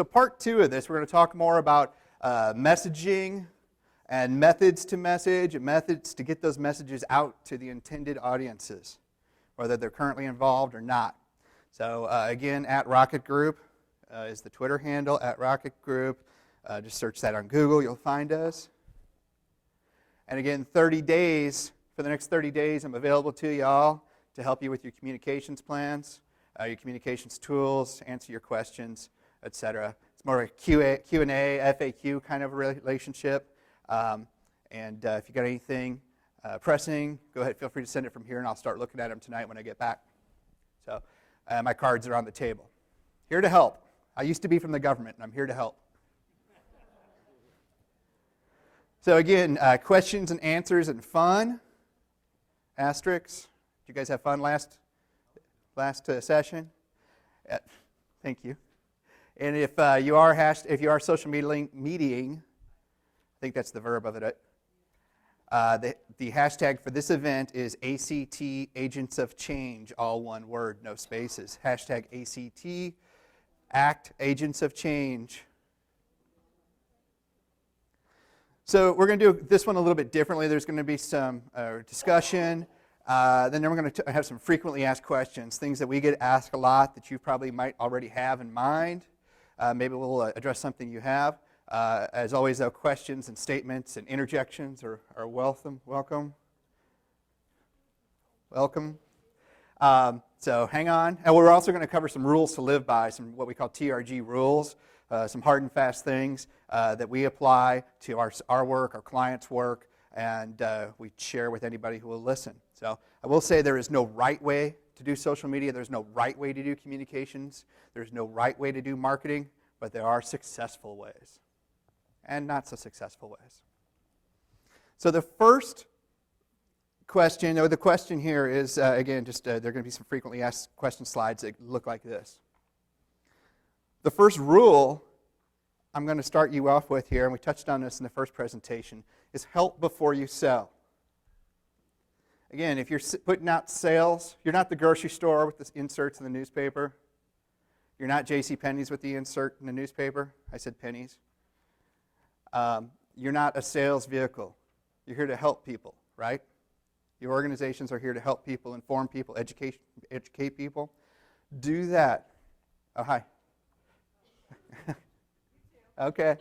So part 2 of this, we're going to talk more about messaging and methods to message and methods to get those messages out to the intended audiences, whether they're currently involved or not. So again, at Rocket Group is the Twitter handle, at Rocket Group. Just search that on Google, you'll find us. And again, 30 days, for the next 30 days, I'm available to y'all to help you with your communications plans, your communications tools, answer your questions, etc. It's more of a Q&A, FAQ kind of relationship. And if you got anything pressing, go ahead, feel free to send it from here, and I'll start looking at them tonight when I get back. So my cards are on the table. Here to help. I used to be from the government, and I'm here to help. So again, questions and answers and fun. Asterisks. Did you guys have fun last session? Thank you. And if you are social mediating, I think that's the verb of it. The hashtag for this event is ACT Agents of Change, all one word, no spaces. Hashtag ACT Act Agents of Change. So we're going to do this one a little bit differently. There's going to be some discussion. Then we're going to have some frequently asked questions, things that we get asked a lot that you probably might already have in mind. Maybe we'll address something you have. As always, though, questions and statements and interjections are welcome. So hang on. And we're also going to cover some rules to live by, some what we call TRG rules, some hard and fast things that we apply to our work, our clients' work, and we share with anybody who will listen. So I will say there is no right way to do social media. There's no right way to do communications. There's no right way to do marketing, but there are successful ways and not so successful ways. So the first question, or the question here is, again, just there are going to be some frequently asked question slides that look like this. The first rule I'm going to start you off with here, and we touched on this in the first presentation, is help before you sell. Again, if you're putting out sales, you're not the grocery store with the inserts in the newspaper. You're not JCPenney's with the insert in the newspaper. I said pennies. You're not a sales vehicle. You're here to help people, right? Your organizations are here to help people, inform people, educate people. Do that. Oh, hi. Okay.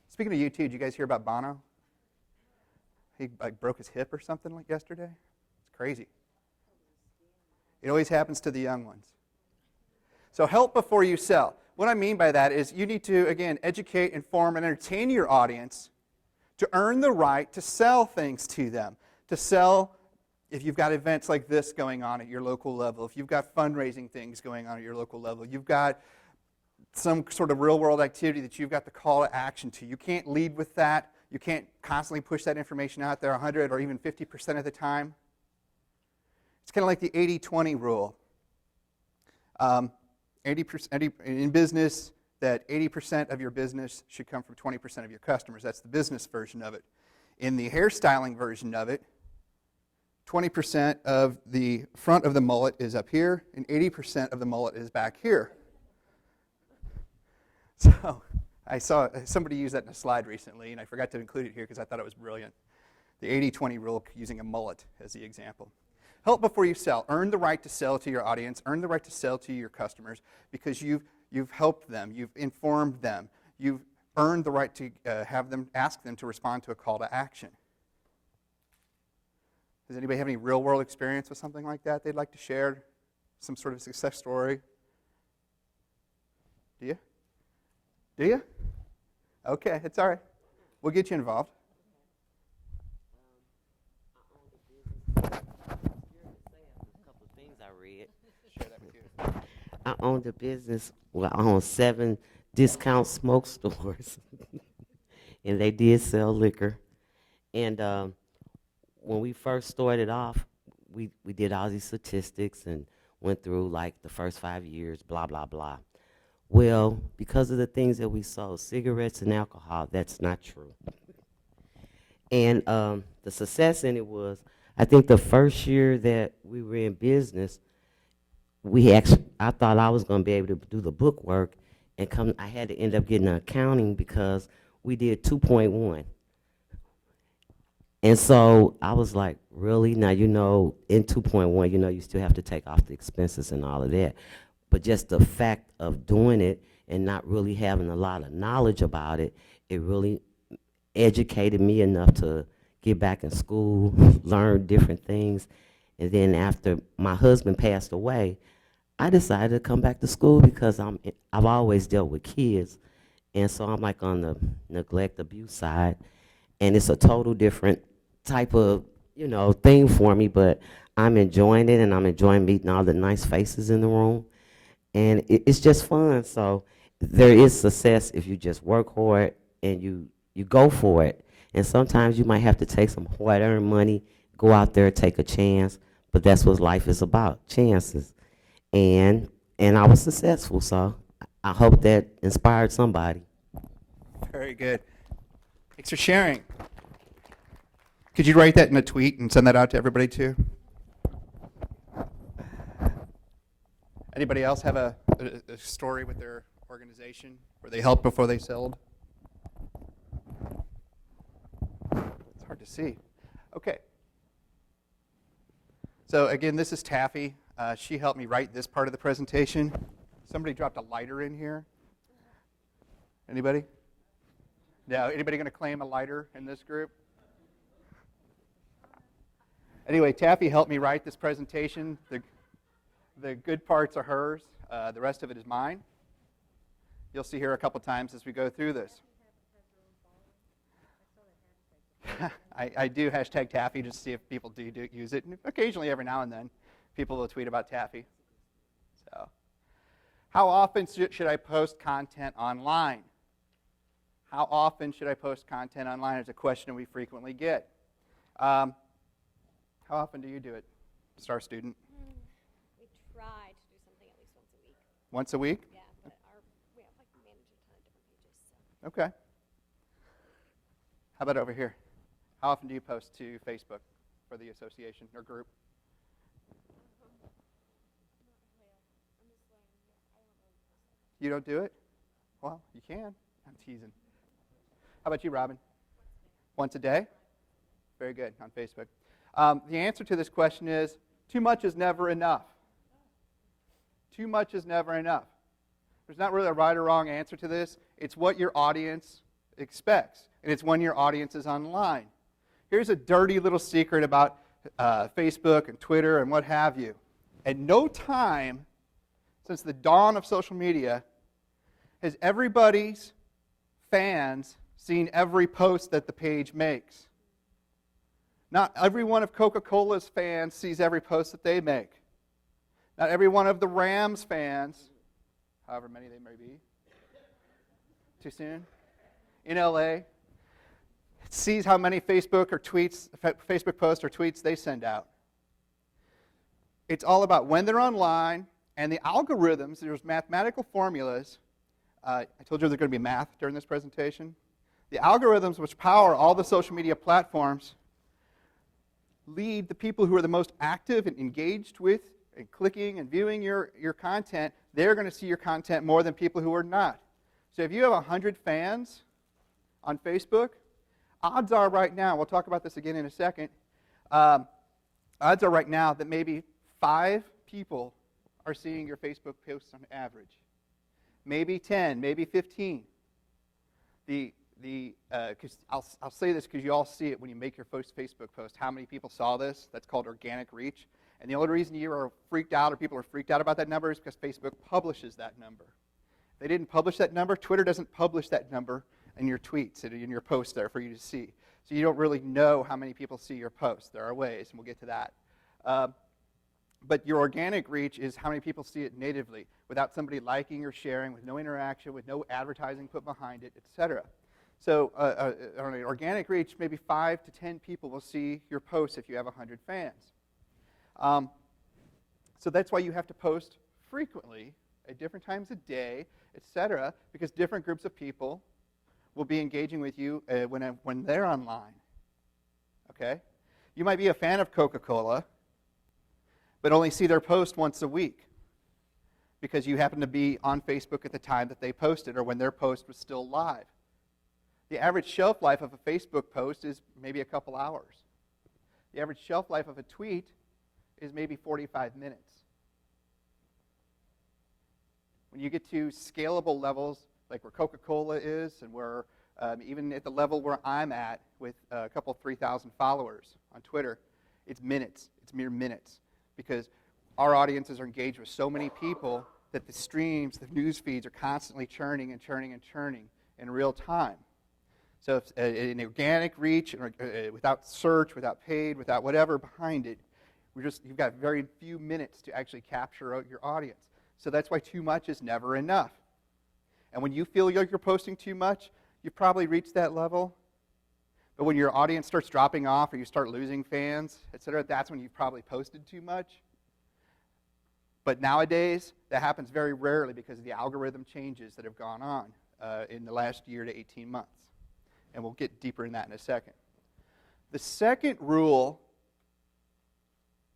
Speaking of U2, did you guys hear about Bono? He broke his hip or something like yesterday. It's crazy. It always happens to the young ones. So help before you sell. What I mean by that is you need to, again, educate, inform, and entertain your audience to earn the right to sell things to them. To sell if you've got events like this going on at your local level, if you've got fundraising things going on at your local level, you've got some sort of real-world activity that you've got the call to action to. You can't lead with that. You can't constantly push that information out there 100 or even 50% of the time. It's kind of like the 80-20 rule. 80% in business, that 80% of your business should come from 20% of your customers. That's the business version of it. In the hairstyling version of it, 20% of the front of the mullet is up here, and 80% of the mullet is back here. So I saw somebody use that in a slide recently, and I forgot to include it here because I thought it was brilliant. The 80-20 rule using a mullet as the example. Help before you sell. Earn the right to sell to your audience. Earn the right to sell to your customers because you've helped them. You've informed them. You've earned the right to ask them to respond to a call to action. Does anybody have any real-world experience with something like that they'd like to share? Some sort of success story? Do you? Do you? Okay, it's all right. We'll get you involved. I owned a business. Well, I owned 7 discount smoke stores, and they did sell liquor. And when we first started off, we did all these statistics and went through like the first 5 years, blah, blah, blah. Well, because of the things that we sold, cigarettes and alcohol, that's not true. And the success in it was, I think the first year that we were in business, I thought I was going to be able to do the book work, and I had to end up getting accounting because we did 2.1. And so I was like, really? Now, in 2.1, you still have to take off the expenses and all of that. But just the fact of doing it and not really having a lot of knowledge about it, it really educated me enough to get back in school, learn different things. And then after my husband passed away, I decided to come back to school because I've always dealt with kids. And so I'm like on the neglect abuse side. And it's a total different type of, thing for me, but I'm enjoying it, and I'm enjoying meeting all the nice faces in the room. And it's just fun. So there is success if you just work hard and you go for it. And sometimes you might have to take some hard-earned money, go out there, take a chance, but that's what life is about, chances. And I was successful, so I hope that inspired somebody. Very good. Thanks for sharing. Could you write that in a tweet and send that out to everybody too? Anybody else have a story with their organization where they helped before they sold? It's hard to see. Okay. So again, this is Taffy. She helped me write this part of the presentation. Somebody dropped a lighter in here. Anybody? No. Anybody going to claim a lighter in this group? Anyway, Taffy helped me write this presentation. The good parts are hers. The rest of it is mine. You'll see her a couple times as we go through this. I do hashtag Taffy just to see if people do use it. And occasionally, every now and then, people will tweet about Taffy. So, how often should I post content online? How often should I post content online is a question we frequently get. How often do you do it, Star Student? We try to do something at least once a week. Once a week? Yeah, but we have like manage a ton of different pages. So. Okay. How about over here? How often do you post to Facebook for the association or group? You don't do it? Well, you can. I'm teasing. How about you, Robin? Once a day? Very good, on Facebook. The answer to this question is, too much is never enough. Too much is never enough. There's not really a right or wrong answer to this. It's what your audience expects, and it's when your audience is online. Here's a dirty little secret about Facebook and Twitter and what have you. At no time since the dawn of social media has everybody's fans seen every post that the page makes. Not every one of Coca-Cola's fans sees every post that they make. Not every one of the Rams fans, however many they may be, too soon, in LA, sees how many Facebook posts or tweets they send out. It's all about when they're online, and the algorithms, there's mathematical formulas. I told you there's going to be math during this presentation. The algorithms which power all the social media platforms lead the people who are the most active and engaged with and clicking and viewing your content. They're going to see your content more than people who are not. So if you have 100 fans on Facebook, odds are right now, we'll talk about this again in a second, odds are right now that maybe 5 people are seeing your Facebook posts on average. Maybe 10, maybe 15. Because I'll say this because you all see it when you make your first Facebook post. How many people saw this? That's called organic reach. And the only reason you are freaked out or people are freaked out about that number is because Facebook publishes that number. If they didn't publish that number, Twitter doesn't publish that number in your tweets, in your posts there for you to see. So you don't really know how many people see your posts. There are ways, and we'll get to that. But your organic reach is how many people see it natively without somebody liking or sharing, with no interaction, with no advertising put behind it, etc. So on an organic reach, maybe 5 to 10 people will see your post if you have 100 fans. So that's why you have to post frequently at different times of day, etc., because different groups of people will be engaging with you when they're online. Okay? You might be a fan of Coca-Cola, but only see their post once a week. because you happen to be on Facebook at the time that they posted or when their post was still live. The average shelf life of a Facebook post is maybe a couple hours. The average shelf life of a tweet is maybe 45 minutes. When you get to scalable levels, like where Coca-Cola is, and where even at the level where I'm at with a couple 3,000 followers on Twitter, it's minutes. It's mere minutes. Because our audiences are engaged with so many people that the streams, the news feeds are constantly churning and churning and churning in real time. So if, an organic reach, without search, without paid, without whatever behind it, you've got very few minutes to actually capture out your audience. So that's why too much is never enough. And when you feel like you're posting too much, you've probably reached that level. But when your audience starts dropping off or you start losing fans, etc., that's when you've probably posted too much. But nowadays, that happens very rarely because of the algorithm changes that have gone on in the last year to 18 months. And we'll get deeper in that in a second. The second rule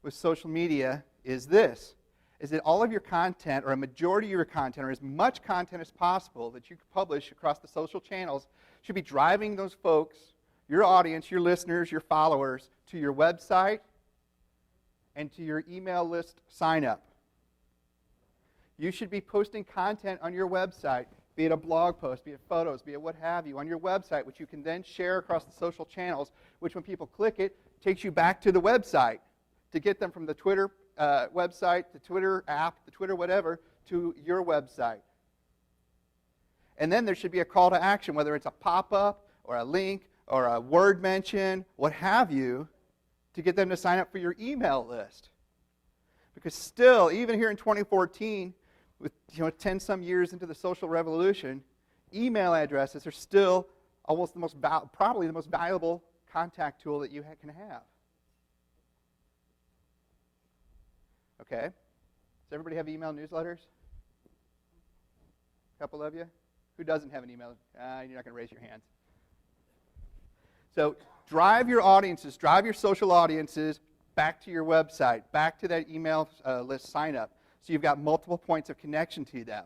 with social media is this, is that all of your content, or a majority of your content, or as much content as possible that you publish across the social channels, should be driving those folks, your audience, your listeners, your followers, to your website and to your email list sign-up. You should be posting content on your website, be it a blog post, be it photos, be it what have you, on your website, which you can then share across the social channels, which when people click it, takes you back to the website to get them from the Twitter website, the Twitter app, the Twitter whatever, to your website. And then there should be a call to action, whether it's a pop-up or a link or a word mention, what have you, to get them to sign up for your email list. Because still, even here in 2014, with 10 some years into the social revolution, email addresses are still almost probably the most valuable contact tool that you can have. Okay? Does everybody have email newsletters? A couple of you? Who doesn't have an email? You're not going to raise your hands. So drive your audiences, drive your social audiences back to your website, back to that email list sign up. So you've got multiple points of connection to them.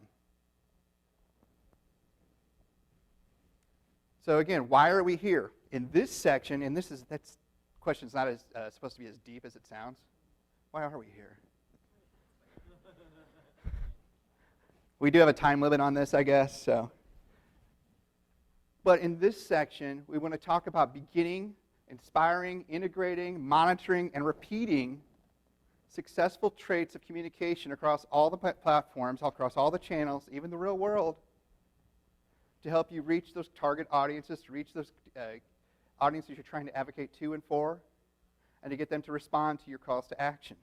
So again, why are we here? In this section, and that question's not supposed to be as deep as it sounds. Why are we here? We do have a time limit on this, I guess. So. But in this section, we want to talk about beginning, inspiring, integrating, monitoring, and repeating successful traits of communication across all the platforms, across all the channels, even the real world, to help you reach those target audiences, to reach those audiences you're trying to advocate to and for, and to get them to respond to your calls to action.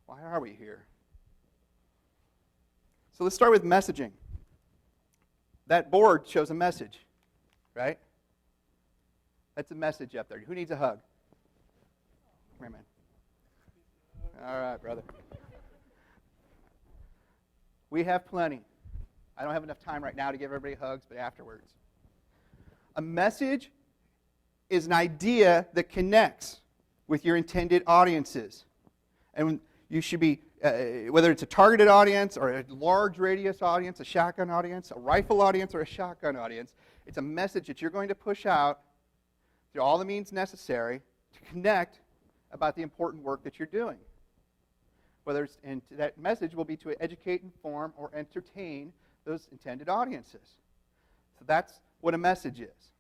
Why are we here? So let's start with messaging. That board shows a message, right? That's a message up there. Who needs a hug? Come here, man. All right, brother. We have plenty. I don't have enough time right now to give everybody hugs, but afterwards. A message is an idea that connects with your intended audiences. And you should be, whether it's a targeted audience or a large radius audience, a shotgun audience, a rifle audience, or a shotgun audience, it's a message that you're going to push out through all the means necessary to connect about the important work that you're doing. And that message will be to educate, inform, or entertain those intended audiences. So that's what a message is.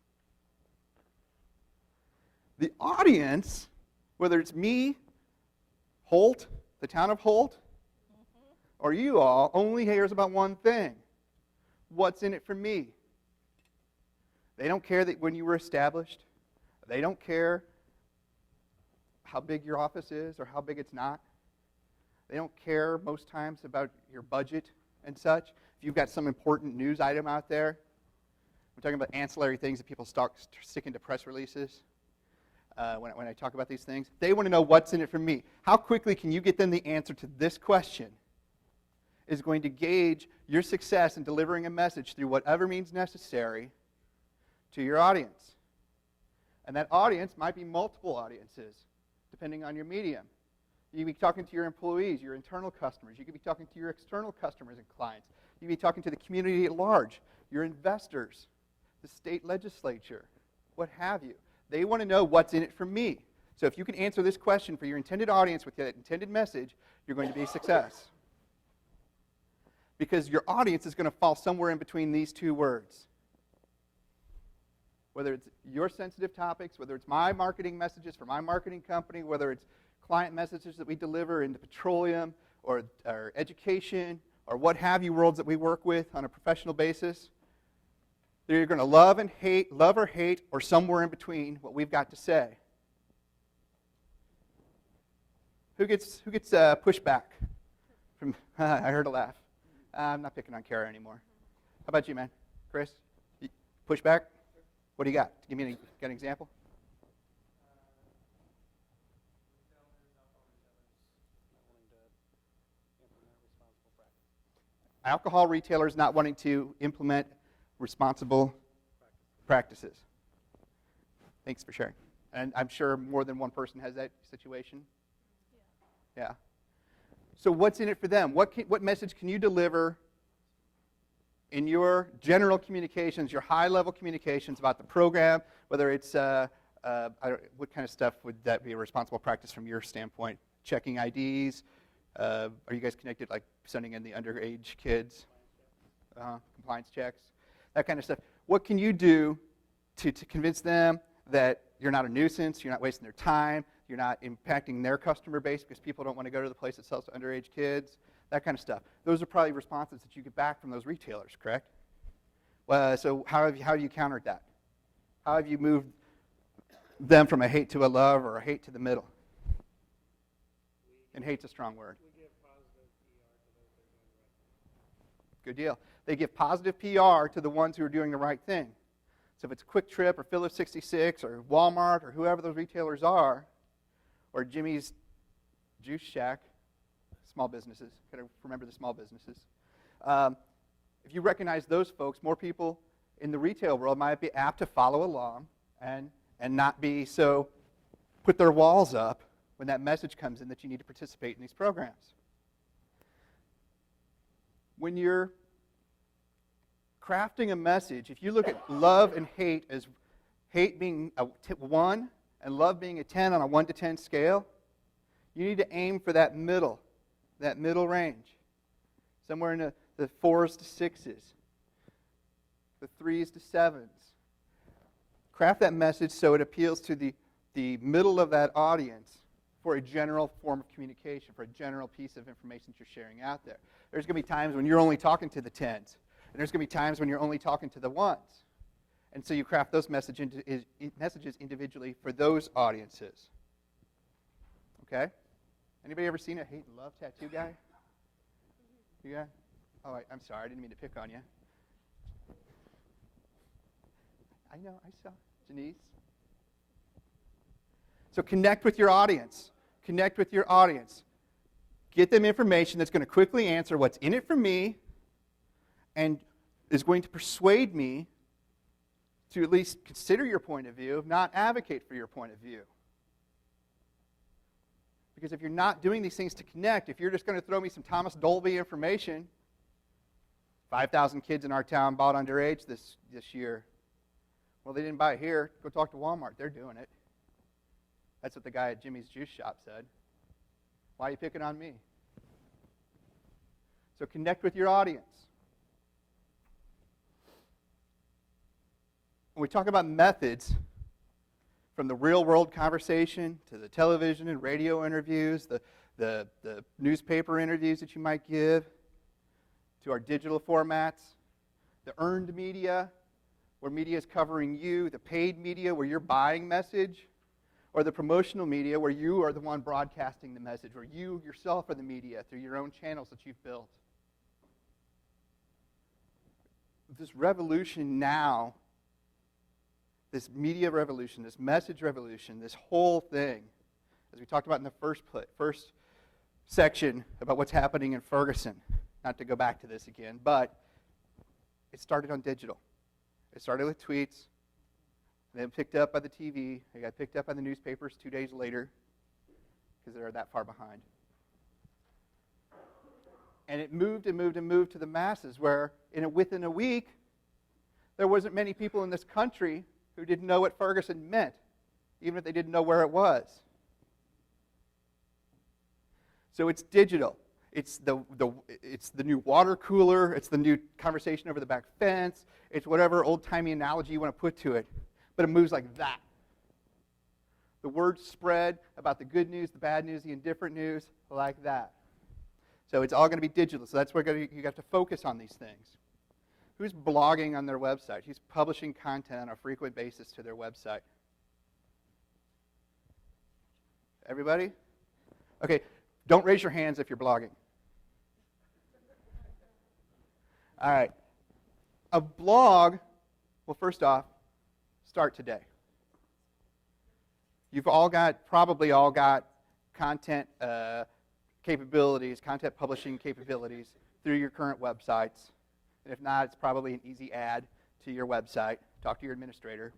The audience, whether it's me, Holt, the town of Holt, or you all, only hears about one thing. What's in it for me? They don't care that when you were established. They don't care how big your office is or how big it's not. They don't care most times about your budget and such. If you've got some important news item out there, I'm talking about ancillary things that people stick into press releases. When I talk about these things, they want to know what's in it for me. How quickly can you get them the answer to this question is going to gauge your success in delivering a message through whatever means necessary to your audience. And that audience might be multiple audiences, depending on your medium. You could be talking to your employees, your internal customers. You could be talking to your external customers and clients. You could be talking to the community at large, your investors, the state legislature, what have you. They want to know what's in it for me. So if you can answer this question for your intended audience with that intended message, you're going to be a success. Because your audience is going to fall somewhere in between these two words. Whether it's your sensitive topics, whether it's my marketing messages for my marketing company, whether it's client messages that we deliver into petroleum or education or what have you worlds that we work with on a professional basis, they're going to love or hate, or somewhere in between what we've got to say. Who gets pushback? From I heard a laugh. I'm not picking on Kara anymore. How about you, man? Chris? Pushback? What do you got? Give me an example. Alcohol retailers not wanting to implement responsible practices. Thanks for sharing. And I'm sure more than one person has that situation. Yeah. So what's in it for them? What message can you deliver in your general communications, your high-level communications about the program, whether it's, what kind of stuff would that be a responsible practice from your standpoint? Checking IDs? Are you guys connected, like sending in the underage kids? Compliance checks? That kind of stuff. What can you do to convince them that you're not a nuisance, you're not wasting their time, you're not impacting their customer base because people don't want to go to the place that sells to underage kids? That kind of stuff. Those are probably responses that you get back from those retailers, correct? So how have you countered that? How have you moved them from a hate to a love or a hate to the middle? And hate's a strong word. We give positive PR to those that are doing the right thing. Good deal. They give positive PR to the ones who are doing the right thing. So if it's Quick Trip or Phillips 66 or Walmart or whoever those retailers are, or Jimmy's Juice Shack, small businesses, got to remember the small businesses. If you recognize those folks, more people in the retail world might be apt to follow along and not be so put their walls up when that message comes in that you need to participate in these programs. When you're crafting a message, if you look at love and hate as hate being a 1 and love being a 10 on a 1 to 10 scale, you need to aim for that middle range, somewhere in the 4s to 6s, the 3s to 7s. Craft that message so it appeals to the middle of that audience for a general form of communication, for a general piece of information that you're sharing out there. There's going to be times when you're only talking to the 10s, and there's going to be times when you're only talking to the 1s. And so you craft those messages individually for those audiences. Okay? Anybody ever seen a hate and love tattoo guy? You got? Oh, I'm sorry. I didn't mean to pick on you. I know. I saw. Janice? So connect with your audience. Connect with your audience. Get them information that's going to quickly answer what's in it for me and is going to persuade me to at least consider your point of view, not advocate for your point of view. Because if you're not doing these things to connect, if you're just going to throw me some Thomas Dolby information, 5,000 kids in our town bought underage this year. Well, they didn't buy it here. Go talk to Walmart. They're doing it. That's what the guy at Jimmy's Juice Shop said. Why are you picking on me? So connect with your audience. When we talk about methods, from the real-world conversation to the television and radio interviews, the newspaper interviews that you might give, to our digital formats, the earned media, where media is covering you, the paid media, where you're buying message, or the promotional media, where you are the one broadcasting the message, where you yourself are the media through your own channels that you've built. This revolution now, this media revolution, this message revolution, this whole thing, as we talked about in the first section about what's happening in Ferguson, not to go back to this again, but it started on digital. It started with tweets, then picked up by the TV, it got picked up by the newspapers 2 days later, because they're that far behind. And it moved and moved and moved to the masses, where within a week, there wasn't many people in this country who didn't know what Ferguson meant, even if they didn't know where it was. So it's digital. It's the new water cooler. It's the new conversation over the back fence. It's whatever old-timey analogy you want to put to it. But it moves like that. The word spread about the good news, the bad news, the indifferent news, like that. So it's all going to be digital. So that's where you have to focus on these things. Who's blogging on their website? Who's publishing content on a frequent basis to their website? Everybody? Okay, don't raise your hands if you're blogging. All right. A blog, well, first off, start today. You've probably all got content capabilities, content publishing capabilities through your current websites. And if not, it's probably an easy add to your website. Talk to your administrator.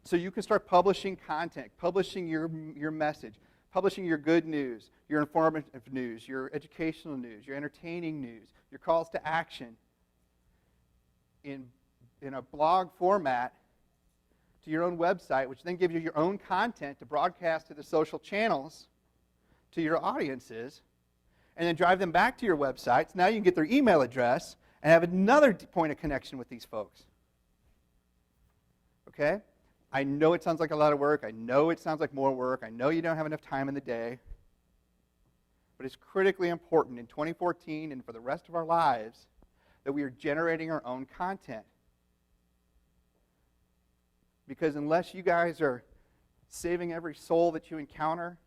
So you can start publishing content, publishing your message, publishing your good news, your informative news, your educational news, your entertaining news, your calls to action in a blog format to your own website, which then gives you your own content to broadcast to the social channels to your audiences, and then drive them back to your websites. Now you can get their email address and have another point of connection with these folks. Okay? I know it sounds like a lot of work. I know it sounds like more work. I know you don't have enough time in the day. But it's critically important in 2014 and for the rest of our lives that we are generating our own content. Because unless you guys are saving every soul that you encounter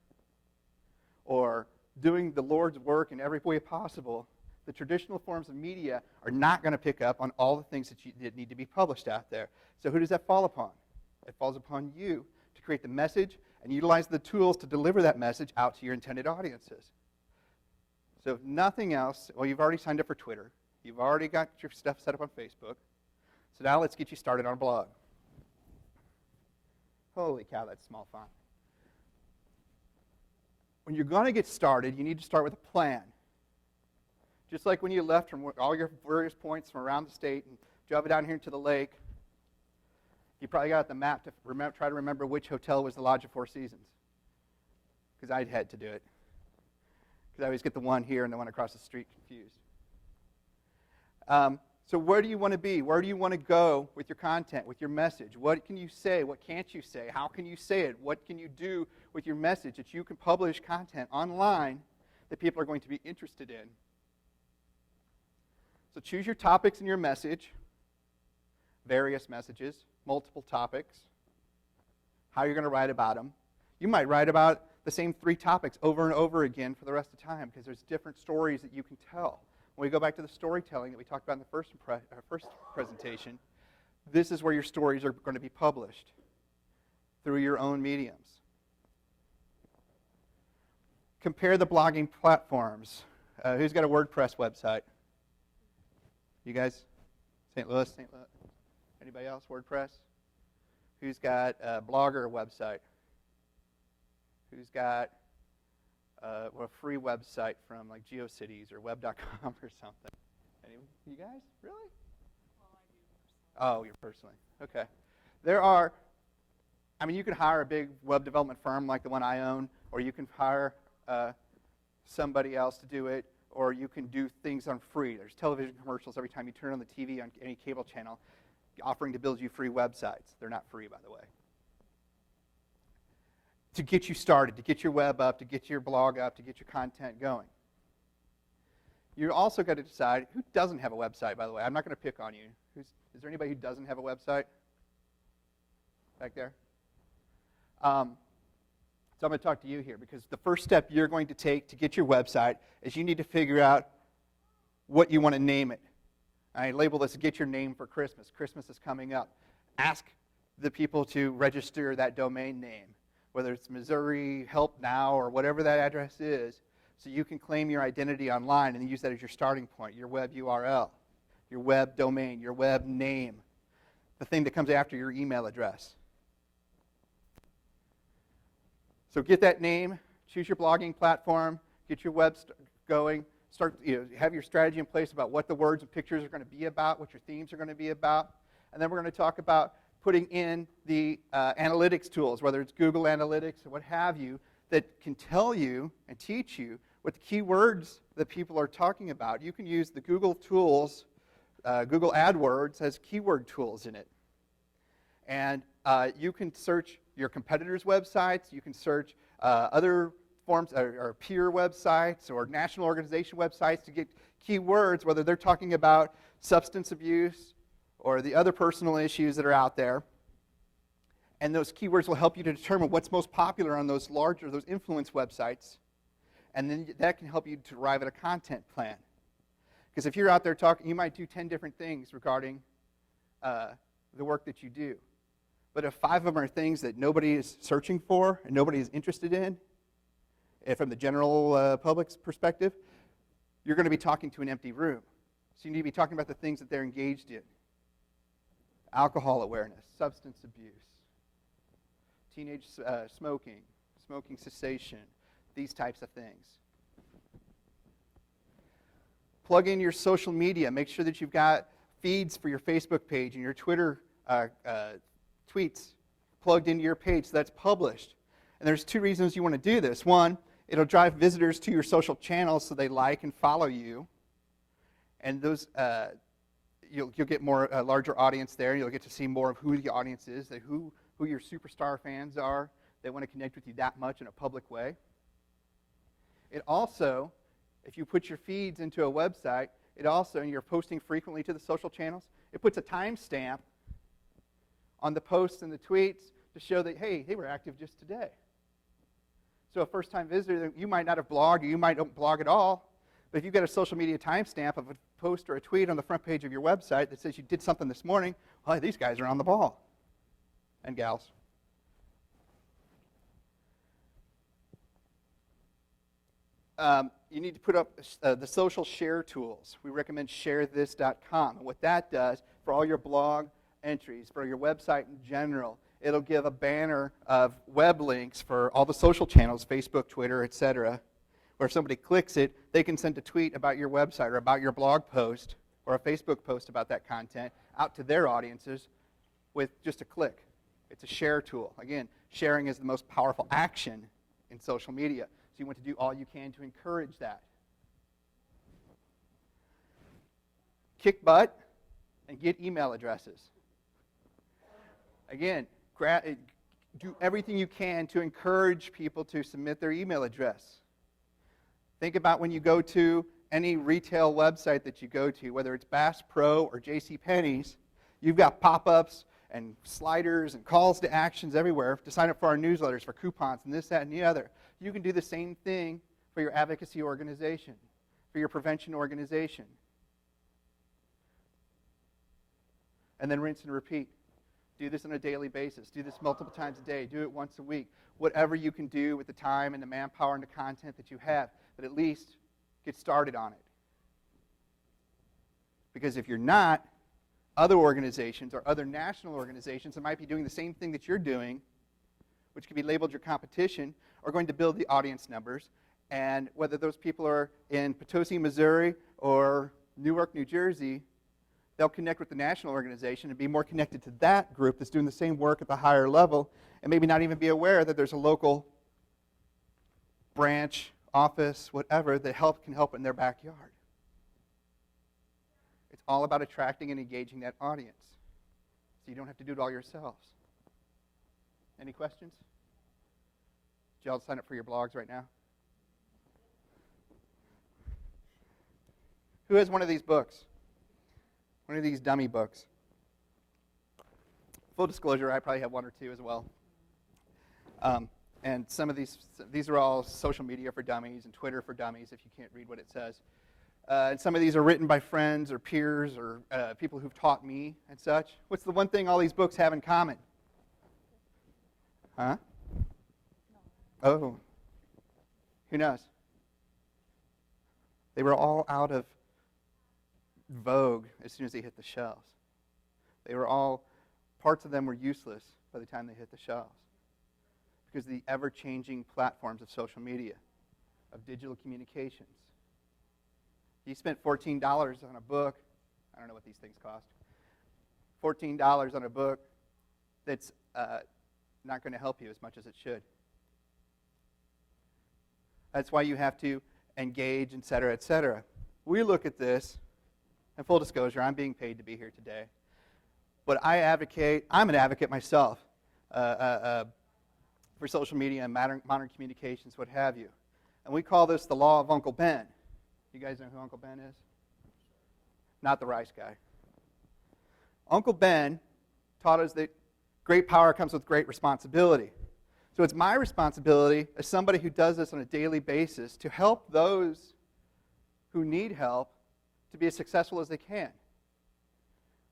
or doing the Lord's work in every way possible, the traditional forms of media are not going to pick up on all the things that need to be published out there. So who does that fall upon? It falls upon you to create the message and utilize the tools to deliver that message out to your intended audiences. So if nothing else, well, you've already signed up for Twitter. You've already got your stuff set up on Facebook. So now let's get you started on a blog. Holy cow, that's small font. When you're going to get started, you need to start with a plan. Just like when you left from all your various points from around the state and drove down here to the lake, you probably got the map to try to remember which hotel was the Lodge of Four Seasons. Because I'd had to do it. Because I always get the one here and the one across the street confused. So where do you want to be? Where do you want to go with your content, with your message? What can you say? What can't you say? How can you say it? What can you do with your message that you can publish content online that people are going to be interested in? So choose your topics in your message, various messages, multiple topics, how you're going to write about them. You might write about the same 3 topics over and over again for the rest of the time because there's different stories that you can tell. When we go back to the storytelling that we talked about in the first presentation, this is where your stories are going to be published through your own mediums. Compare the blogging platforms. Who's got a WordPress website? You guys? St. Louis? Anybody else? WordPress? Who's got a Blogger website? Who's got a free website from like GeoCities or Web.com or something? Anyone? You guys? Really? Well, I do personally. Oh, you're personally. Okay. You can hire a big web development firm like the one I own, or you can hire somebody else to do it, or you can do things on free. There's television commercials every time you turn on the TV on any cable channel offering to build you free websites. They're not free, by the way. To get you started, to get your web up, to get your blog up, to get your content going. You also got to decide who doesn't have a website, by the way. I'm not going to pick on you. Is there anybody who doesn't have a website? Back there? So I'm going to talk to you here because the first step you're going to take to get your website is you need to figure out what you want to name it. I label this Get Your Name for Christmas. Christmas is coming up. Ask the people to register that domain name, whether it's Missouri, Help Now, or whatever that address is, so you can claim your identity online and use that as your starting point, your web URL, your web domain, your web name, the thing that comes after your email address. So get that name, choose your blogging platform, get your web going, start, have your strategy in place about what the words and pictures are going to be about, what your themes are going to be about. And then we're going to talk about putting in the analytics tools, whether it's Google Analytics or what have you, that can tell you and teach you what the keywords that people are talking about. You can use the Google tools. Google AdWords has keyword tools in it. And you can search your competitors' websites. You can search other forms or peer websites or national organization websites to get keywords, whether they're talking about substance abuse or the other personal issues that are out there. And those keywords will help you to determine what's most popular on those larger, those influence websites. And then that can help you to arrive at a content plan. Because if you're out there talking, you might do 10 different things regarding the work that you do. But if 5 of them are things that nobody is searching for and nobody is interested in, and from the general public's perspective, you're going to be talking to an empty room. So you need to be talking about the things that they're engaged in. Alcohol awareness, substance abuse, teenage smoking, smoking cessation, these types of things. Plug in your social media. Make sure that you've got feeds for your Facebook page and your Twitter tweets plugged into your page so that's published. And there's 2 reasons you want to do this. One, it'll drive visitors to your social channels so they like and follow you. And those you'll get more larger audience there. You'll get to see more of who the audience is, who your superstar fans are. They want to connect with you that much in a public way. It also, if you put your feeds into a website, it also, and you're posting frequently to the social channels, it puts a timestamp on the posts and the tweets to show that, hey, they were active just today. So a first-time visitor, you might not have blogged, or you might not blog at all, but if you've got a social media timestamp of a post or a tweet on the front page of your website that says you did something this morning, well, these guys are on the ball. And gals. You need to put up the social share tools. We recommend sharethis.com. And what that does for all your blog entries, for your website in general, it'll give a banner of web links for all the social channels, Facebook, Twitter, etc., where if somebody clicks it, they can send a tweet about your website or about your blog post or a Facebook post about that content out to their audiences with just a click. It's a share tool. Again, sharing is the most powerful action in social media. So you want to do all you can to encourage that. Kick butt and get email addresses. Again, do everything you can to encourage people to submit their email address. Think about when you go to any retail website that you go to, whether it's Bass Pro or JCPenney's, you've got pop-ups and sliders and calls to actions everywhere to sign up for our newsletters, for coupons, and this, that, and the other. You can do the same thing for your advocacy organization, for your prevention organization. And then rinse and repeat. Do this on a daily basis. Do this multiple times a day. Do it once a week. Whatever you can do with the time and the manpower and the content that you have, but at least get started on it. Because if you're not, other organizations or other national organizations that might be doing the same thing that you're doing, which can be labeled your competition, are going to build the audience numbers. And whether those people are in Potosi, Missouri, or Newark, New Jersey, they'll connect with the national organization and be more connected to that group that's doing the same work at the higher level, and maybe not even be aware that there's a local branch, office, whatever, that can help in their backyard. It's all about attracting and engaging that audience. So you don't have to do it all yourselves. Any questions? Did y'all sign up for your blogs right now? Who has one of these books? One of these dummy books? Full disclosure, I probably have 1 or 2 as well. And some of these are all social media for dummies and Twitter for dummies if you can't read what it says. And some of these are written by friends or peers or people who've taught me and such. What's the one thing all these books have in common? Huh? Oh. Who knows? They were all out of vogue as soon as they hit the shelves. Parts of them were useless by the time they hit the shelves. because of the ever-changing platforms of social media, of digital communications. You spent $14 on a book. I don't know what these things cost. $14 on a book that's not going to help you as much as it should. That's why you have to engage, et cetera, et cetera. We look at this, and full disclosure, I'm being paid to be here today. But I'm an advocate myself for social media and modern communications, what have you. And we call this the law of Uncle Ben. You guys know who Uncle Ben is? Not the rice guy. Uncle Ben taught us that great power comes with great responsibility. So it's my responsibility as somebody who does this on a daily basis to help those who need help to be as successful as they can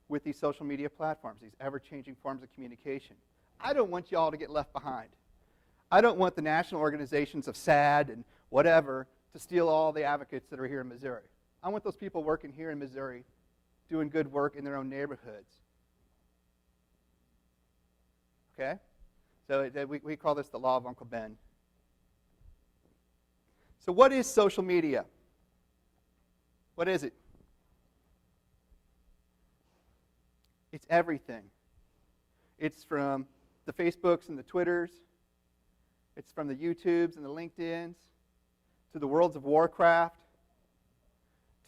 with these social media platforms, these ever-changing forms of communication. I don't want you all to get left behind. I don't want the national organizations of SAD and whatever to steal all the advocates that are here in Missouri. I want those people working here in Missouri doing good work in their own neighborhoods. Okay? So we call this the law of Uncle Ben. So what is social media? What is it? It's everything. It's from the Facebooks and the Twitters. It's from the YouTubes and the LinkedIns, to the Worlds of Warcraft,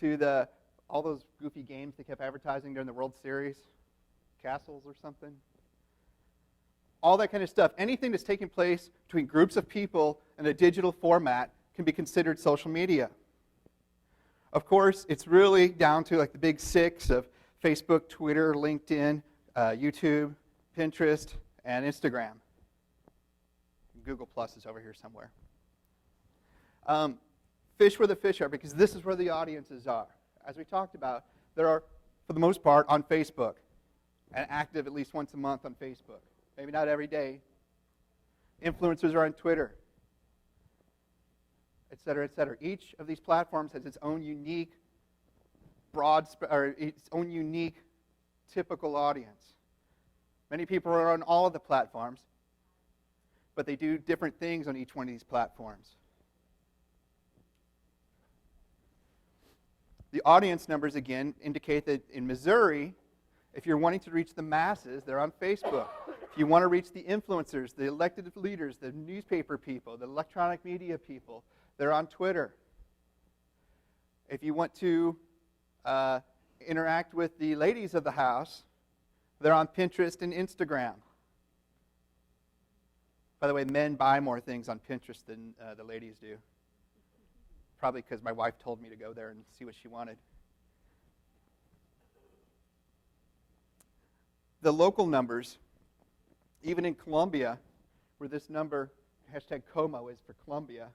to all those goofy games they kept advertising during the World Series, Castles or something. All that kind of stuff. Anything that's taking place between groups of people in a digital format can be considered social media. Of course, it's really down to like the big six of Facebook, Twitter, LinkedIn, YouTube, Pinterest, and Instagram. Google Plus is over here somewhere. Fish where the fish are, because this is where the audiences are. As we talked about, there are, for the most part, on Facebook, and active at least once a month on Facebook. Maybe not every day. Influencers are on Twitter, et cetera, et cetera. Each of these platforms has its own unique its own unique typical audience. Many people are on all of the platforms, but they do different things on each one of these platforms. The audience numbers, again, indicate that in Missouri, if you're wanting to reach the masses, they're on Facebook. If you want to reach the influencers, the elected leaders, the newspaper people, the electronic media people, they're on Twitter. If you want to interact with the ladies of the house, they're on Pinterest and Instagram. By the way, men buy more things on Pinterest than the ladies do. Probably because my wife told me to go there and see what she wanted. The local numbers, even in Columbia, where this number, hashtag COMO is for Columbia,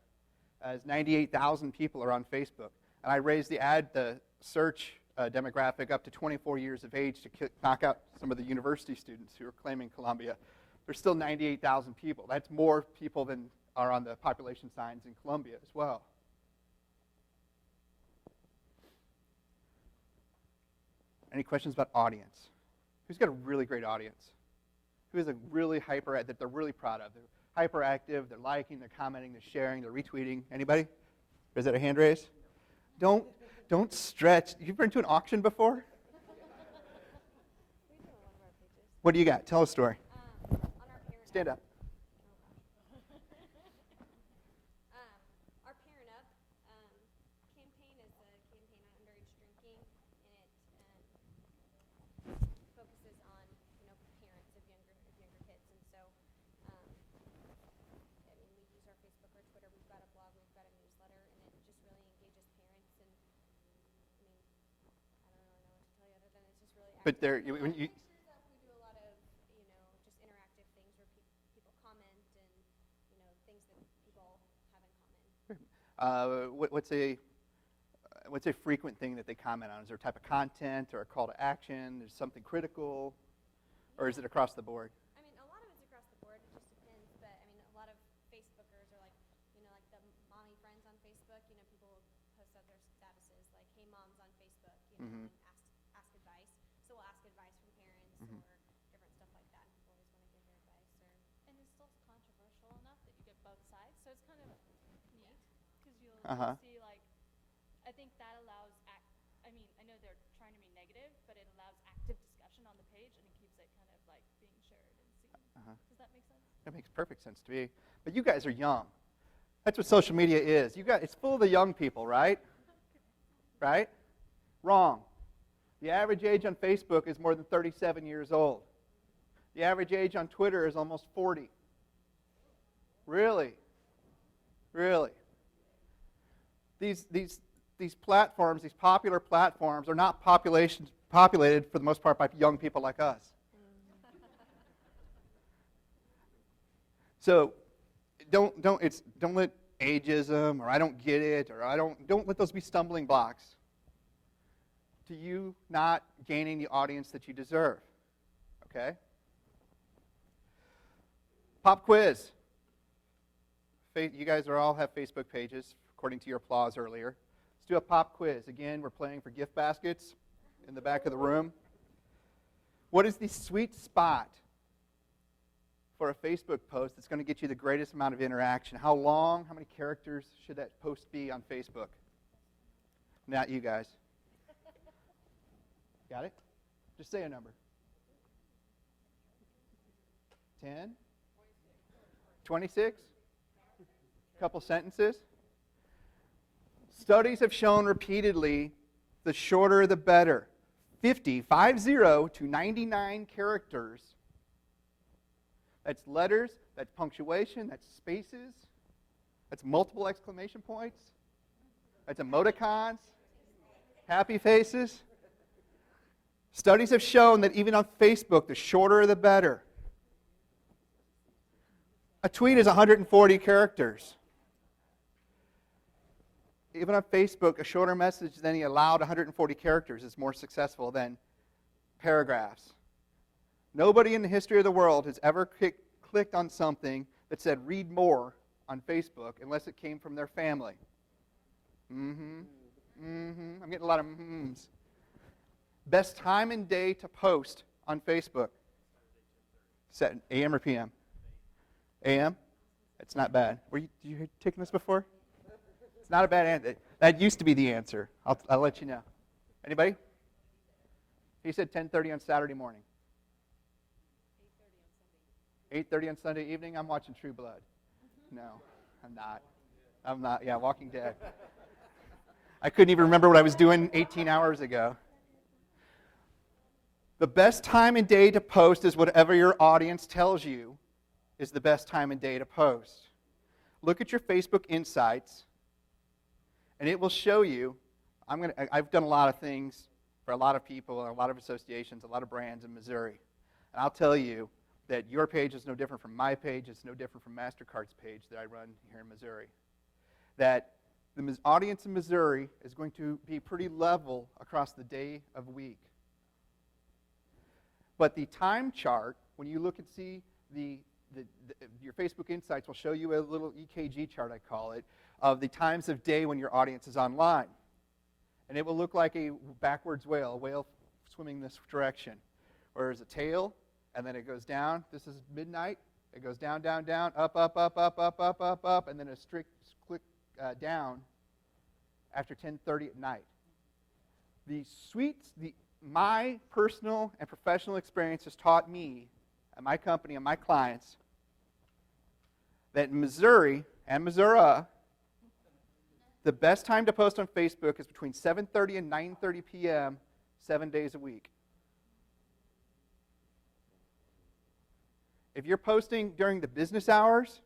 as 98,000 people are on Facebook. And I raised the search demographic up to 24 years of age to knock out some of the university students who are claiming Columbia. There's still 98,000 people. That's more people than are on the population signs in Columbia as well. Any questions about audience? Who's got a really great audience? Who is a really that they're really proud of? They're hyperactive, they're liking, they're commenting, they're sharing, they're retweeting. Anybody? Is that a hand raise? Don't stretch. You've been to an auction before? We do on one of our pages. What do you got? Tell a story. On our parent Stand up. Our Parent Up campaign is a campaign on underage drinking, and it focuses on parents of younger kids, and so we use our Facebook or Twitter. We've got a blog, we've got a newsletter, and it just really engages parents. And I don't really know what to tell you other than it's just really. But active. when you Pictures up, we do a lot of just interactive things where people comment and things that people have in common. what's a frequent thing that they comment on? Is there a type of content or a call to action? Is something critical, or is it across the board? I mean, a lot of it's across the board. It just depends. But I mean, a lot of Facebookers are like the mommy friends on Facebook. People post out their statuses like, "Hey, mom's on Facebook," and ask advice. So we'll ask advice from parents or different stuff like that. People always want to give their advice. And it's still controversial enough you'll see like, I think that allows, I mean, I know they're trying to be negative, but it allows active discussion on the page and it keeps it kind of like being shared and seen. Does that make sense? That makes perfect sense to me. But you guys are young. That's what social media is. It's full of the young people, right? Right? Wrong. The average age on Facebook is more than 37 years old. The average age on Twitter is almost 40. Really? Really? These platforms, these popular platforms, are not populated for the most part by young people like us. So don't let ageism or I don't get it or don't let those be stumbling blocks to you not gaining the audience that you deserve. Okay? Pop quiz. You guys all have Facebook pages, according to your applause earlier. Let's do a pop quiz. Again, we're playing for gift baskets in the back of the room. What is the sweet spot for a Facebook post that's going to get you the greatest amount of interaction? How long, how many characters should that post be on Facebook? Not you guys. Got it? Just say a number. 10? 26? Couple sentences? Studies have shown repeatedly the shorter the better. 50 to 99 characters. That's letters, that's punctuation, that's spaces, that's multiple exclamation points, that's emoticons, happy faces. Studies have shown that even on Facebook, the shorter the better. A tweet is 140 characters. Even on Facebook, a shorter message than the allowed 140 characters is more successful than paragraphs. Nobody in the history of the world has ever clicked on something that said read more on Facebook unless it came from their family. I'm getting a lot of mm-hms. Best time and day to post on Facebook. Set AM or PM? AM? That's not bad. You taken this before? It's not a bad answer. That used to be the answer. I'll let you know. Anybody? He said 10:30 on Saturday morning. 8:30 on Sunday evening? I'm watching True Blood. No, I'm not. I'm not. Yeah, Walking Dead. I couldn't even remember what I was doing 18 hours ago. The best time and day to post is whatever your audience tells you is the best time and day to post. Look at your Facebook Insights, and it will show you. I've done a lot of things for a lot of people, a lot of associations, a lot of brands in Missouri. And I'll tell you that your page is no different from my page. It's no different from MasterCard's page that I run here in Missouri. That the audience in Missouri is going to be pretty level across the day of week. But the time chart, when you look and see your Facebook Insights will show you a little EKG chart, I call it, of the times of day when your audience is online. And it will look like a backwards whale, a whale swimming this direction. Where there's a tail, and then it goes down. This is midnight. It goes down, down, down, up, up, up, up, up, up, up, up, and then a strict click down after 10:30 at night. My personal and professional experience has taught me, and my company and my clients, that in Missouri and Missouri, the best time to post on Facebook is between 7:30 and 9:30 p.m., 7 days a week. If you're posting during the business hours,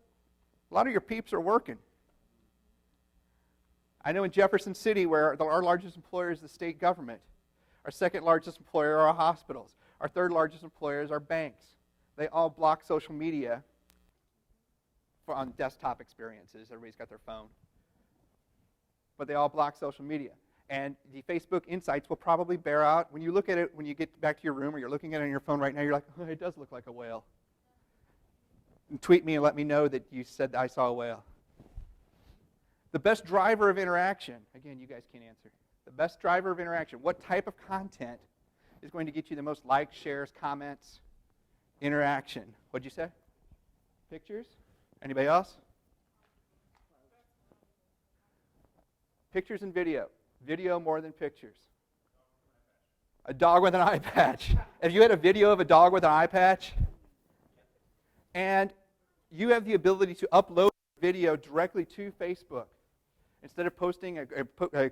a lot of your peeps are working. I know in Jefferson City, where our largest employer is the state government, our second largest employer are our hospitals, our third largest employers are banks. They all block social media on desktop experiences. Everybody's got their phone. But they all block social media. And the Facebook Insights will probably bear out. When you look at it, when you get back to your room or you're looking at it on your phone right now, you're like, oh, it does look like a whale. And tweet me and let me know that you said I saw a whale. The best driver of interaction, again, you guys can't answer. The best driver of interaction, what type of content is going to get you the most likes, shares, comments, interaction? What'd you say? Pictures? Anybody else? Pictures and video. Video more than pictures. A dog with an eye patch. If you had a video of a dog with an eye patch, and you have the ability to upload video directly to Facebook, instead of posting,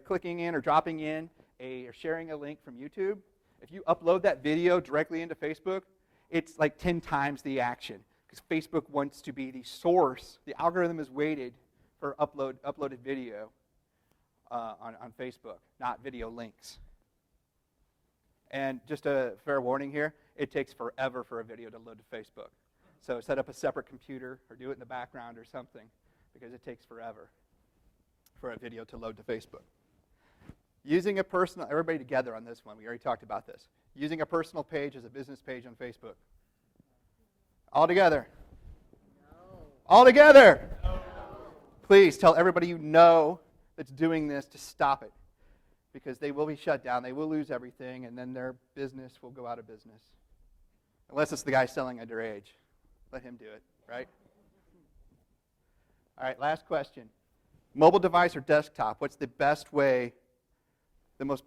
clicking in or dropping in, or sharing a link from YouTube, if you upload that video directly into Facebook, it's like 10 times the action, because Facebook wants to be the source. The algorithm is weighted for uploaded video on Facebook, not video links. And just a fair warning here, it takes forever for a video to load to Facebook. So set up a separate computer or do it in the background or something, because it takes forever for a video to load to Facebook. Using a personal, everybody together on this one, we already talked about this. Using a personal page as a business page on Facebook. All together. No. All together. No. Please tell everybody you know that's doing this to stop it, because they will be shut down, they will lose everything, and then their business will go out of business. Unless it's the guy selling underage. Let him do it, right? All right, last question. Mobile device or desktop, what's the best way, the most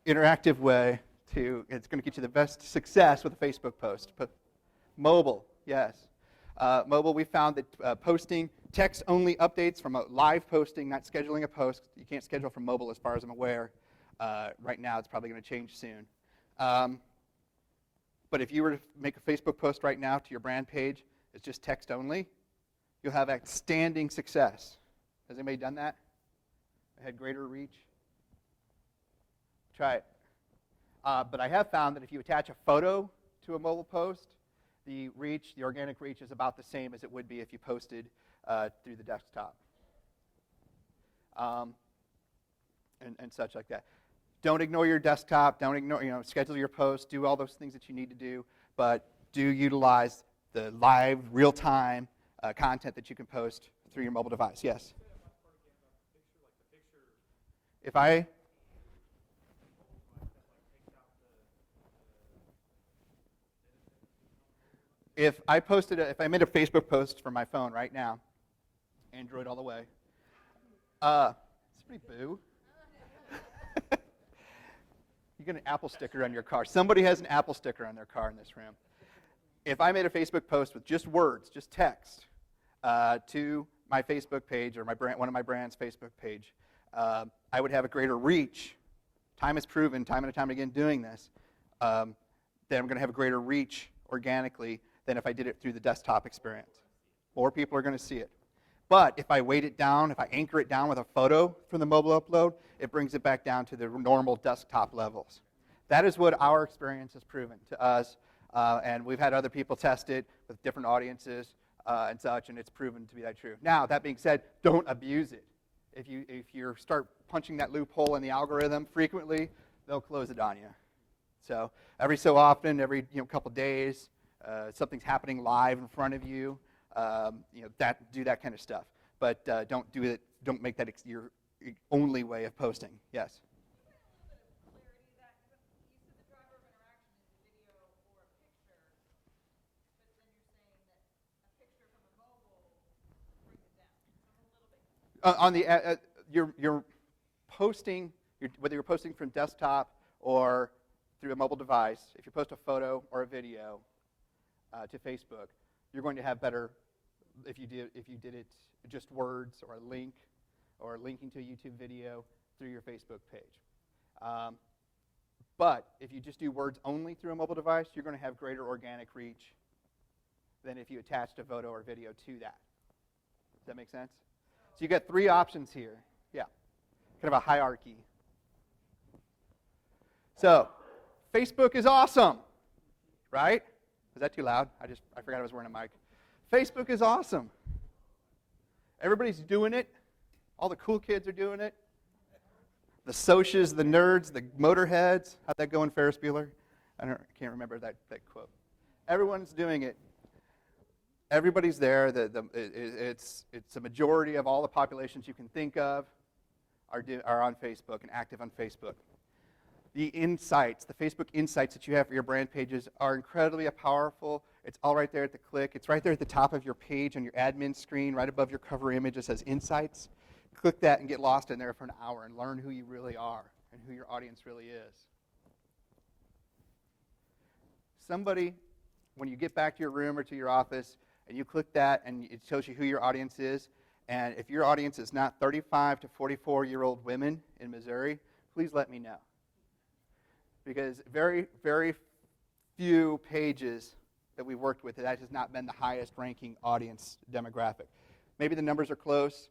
interactive way it's going to get you the best success with a Facebook post? Mobile, yes. Mobile, we found that posting text-only updates from a live posting, not scheduling a post. You can't schedule from mobile as far as I'm aware. Right now, it's probably going to change soon. But if you were to make a Facebook post right now to your brand page, it's just text-only, you'll have outstanding success. Has anybody done that? Had greater reach? Try it. But I have found that if you attach a photo to a mobile post, the organic reach is about the same as it would be if you posted through the desktop. And such like that. Don't ignore your desktop. Don't ignore, schedule your posts. Do all those things that you need to do. But do utilize the live, real-time content that you can post through your mobile device. Yes? If I made a Facebook post for my phone right now, Android all the way, it's pretty boo. You get an Apple sticker on your car. Somebody has an Apple sticker on their car in this room. If I made a Facebook post with just words, just text, to my Facebook page or one of my brand's Facebook page, I would have a greater reach. Time has proven, time and time again, doing this, that I'm going to have a greater reach organically than if I did it through the desktop experience. More people are going to see it. But if I weight it down, if I anchor it down with a photo from the mobile upload, it brings it back down to the normal desktop levels. That is what our experience has proven to us, and we've had other people test it with different audiences and such, and it's proven to be that true. Now, that being said, don't abuse it. If you start punching that loophole in the algorithm frequently, they'll close it on you. So every so often, every couple days, something's happening live in front of you. Do that kind of stuff. But don't do it. Don't make that your only way of posting. Yes. On the you're posting, whether you're posting from desktop or through a mobile device, if you post a photo or a video to Facebook, you're going to have better if you did it just words or a link or linking to a YouTube video through your Facebook page. But if you just do words only through a mobile device, you're going to have greater organic reach than if you attached a photo or video to that. Does that make sense? So you got three options here. Yeah, kind of a hierarchy. So Facebook is awesome, right? Was that too loud? I forgot I was wearing a mic. Facebook is awesome. Everybody's doing it. All the cool kids are doing it. The socias, the nerds, the motorheads. How'd that go in Ferris Bueller? I can't remember that quote. Everyone's doing it. Everybody's there. It's a majority of all the populations you can think of are on Facebook and active on Facebook. The insights, the Facebook insights that you have for your brand pages are incredibly powerful. It's all right there at the click. It's right there at the top of your page on your admin screen, right above your cover image. It says Insights. click that and get lost in there for an hour and learn who you really are and who your audience really is. Somebody, when you get back to your room or to your office, and you click that and it shows you who your audience is, and if your audience is not 35 to 44-year-old women in Missouri, please let me know. Because very, very few pages that we've worked with, that has not been the highest ranking audience demographic. Maybe the numbers are close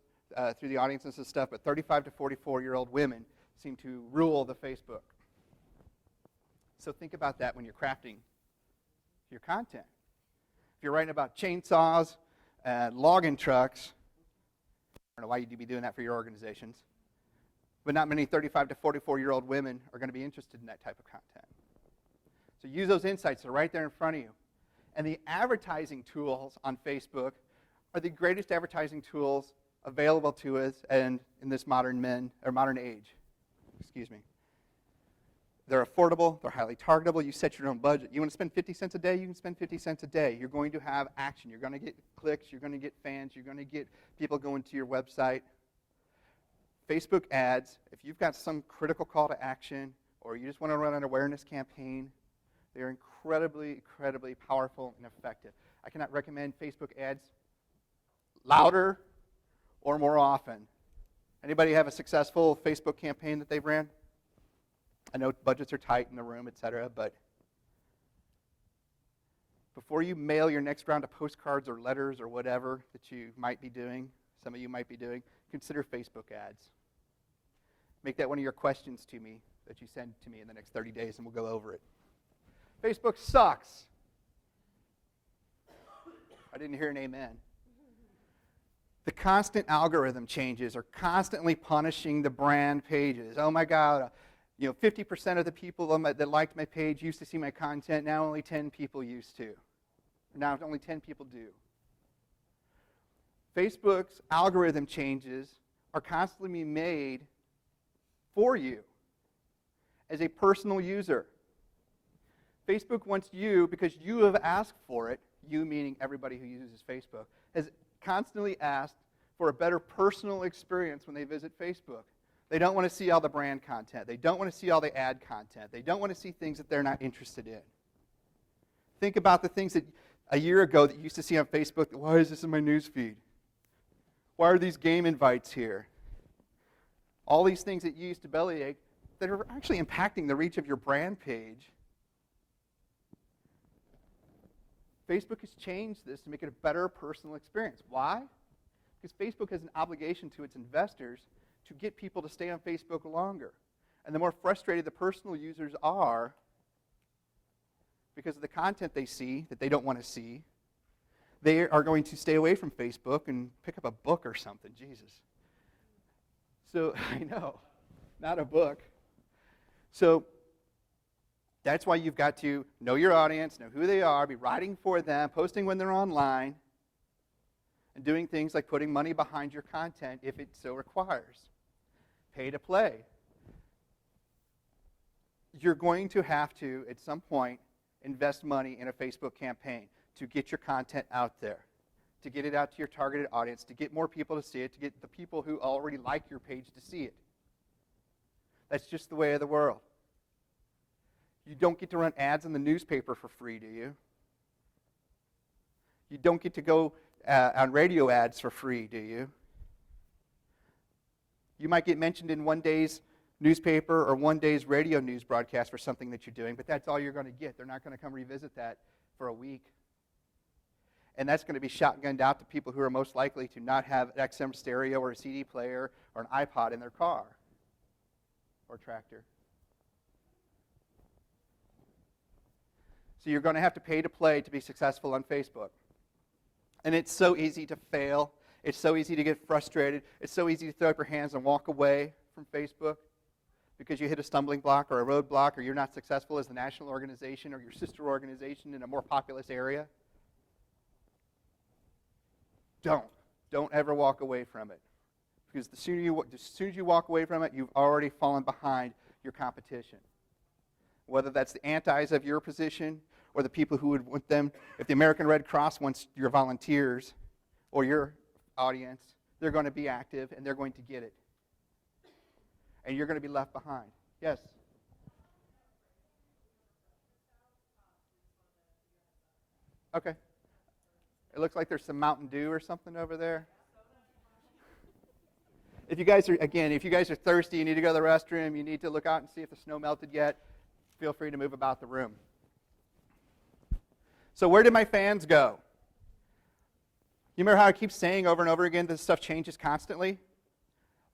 through the audiences and stuff, but 35 to 44-year-old women seem to rule the Facebook. So think about that when you're crafting your content. If you're writing about chainsaws and logging trucks, I don't know why you'd be doing that for your organizations, but not many 35 to 44-year-old women are going to be interested in that type of content. So use those insights that are right there in front of you. And the advertising tools on Facebook are the greatest advertising tools available to us and in this modern age. Excuse me. They're affordable, they're highly targetable, you set your own budget. You want to spend 50 cents a day, you can spend 50 cents a day. You're going to have action, you're going to get clicks, you're going to get fans, you're going to get people going to your website. Facebook ads, if you've got some critical call to action or you just want to run an awareness campaign, they're incredibly, incredibly powerful and effective. I cannot recommend Facebook ads louder or more often. Anybody have a successful Facebook campaign that they've ran? I know budgets are tight in the room, etc., but before you mail your next round of postcards or letters or whatever that you might be doing, some of you might be doing, consider Facebook ads. Make that one of your questions to me that you send to me in the next 30 days, and we'll go over it. Facebook sucks. I didn't hear an amen. The constant algorithm changes are constantly punishing the brand pages. Oh my God, 50% of the people that liked my page used to see my content. Now only 10 people used to. Now only 10 people do. Facebook's algorithm changes are constantly being made for you as a personal user. Facebook wants you, because you have asked for it, you meaning everybody who uses Facebook, has constantly asked for a better personal experience when they visit Facebook. They don't want to see all the brand content. They don't want to see all the ad content. They don't want to see things that they're not interested in. Think about the things that a year ago that you used to see on Facebook. Why is this in my news feed? Why are these game invites here? All these things that you used to bellyache that are actually impacting the reach of your brand page. Facebook has changed this to make it a better personal experience. Why? Because Facebook has an obligation to its investors to get people to stay on Facebook longer. And the more frustrated the personal users are because of the content they see that they don't want to see, they are going to stay away from Facebook and pick up a book or something. Jesus. So, I know, not a book. So, that's why you've got to know your audience, know who they are, be writing for them, posting when they're online, and doing things like putting money behind your content if it so requires. Pay to play. You're going to have to, at some point, invest money in a Facebook campaign to get your content out there, to get it out to your targeted audience, to get more people to see it, to get the people who already like your page to see it. That's just the way of the world. You don't get to run ads in the newspaper for free, do you? You don't get to go on radio ads for free, do you? You might get mentioned in one day's newspaper or one day's radio news broadcast for something that you're doing, but that's all you're going to get. They're not going to come revisit that for a week. And that's going to be shotgunned out to people who are most likely to not have an XM stereo or a CD player or an iPod in their car or tractor. So you're going to have to pay to play to be successful on Facebook. And it's so easy to fail. It's so easy to get frustrated. It's so easy to throw up your hands and walk away from Facebook because you hit a stumbling block or a roadblock or you're not successful as the national organization or your sister organization in a more populous area. Don't ever walk away from it. Because as soon as you walk away from it, you've already fallen behind your competition. Whether that's the antis of your position or the people who would want them, if the American Red Cross wants your volunteers or your audience, they're going to be active, and they're going to get it. And you're going to be left behind. Yes? Okay. It looks like there's some Mountain Dew or something over there. If you guys are thirsty, you need to go to the restroom, you need to look out and see if the snow melted yet, feel free to move about the room. So where did my fans go? You remember how I keep saying over and over again this stuff changes constantly?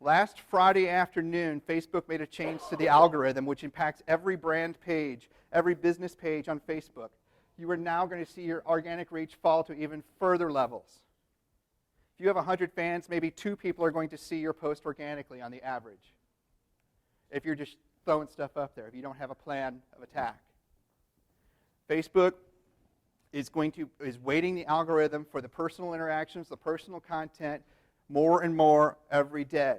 Last Friday afternoon, Facebook made a change to the algorithm which impacts every brand page, every business page on Facebook. You are now going to see your organic reach fall to even further levels. If you have 100 fans, maybe 2 people are going to see your post organically on the average. If you're just throwing stuff up there, if you don't have a plan of attack. Facebook is weighting the algorithm for the personal interactions, the personal content, more and more every day.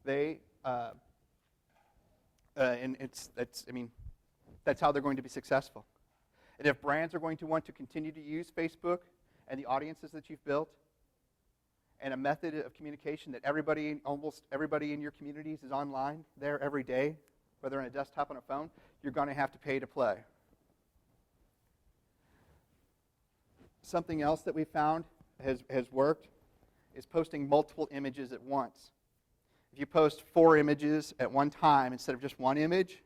That's how they're going to be successful. And if brands are going to want to continue to use Facebook and the audiences that you've built, and a method of communication that almost everybody in your communities is online there every day, whether on a desktop or on a phone, you're going to have to pay to play. Something else that we found has worked is posting multiple images at once. If you post 4 images at one time instead of just one image,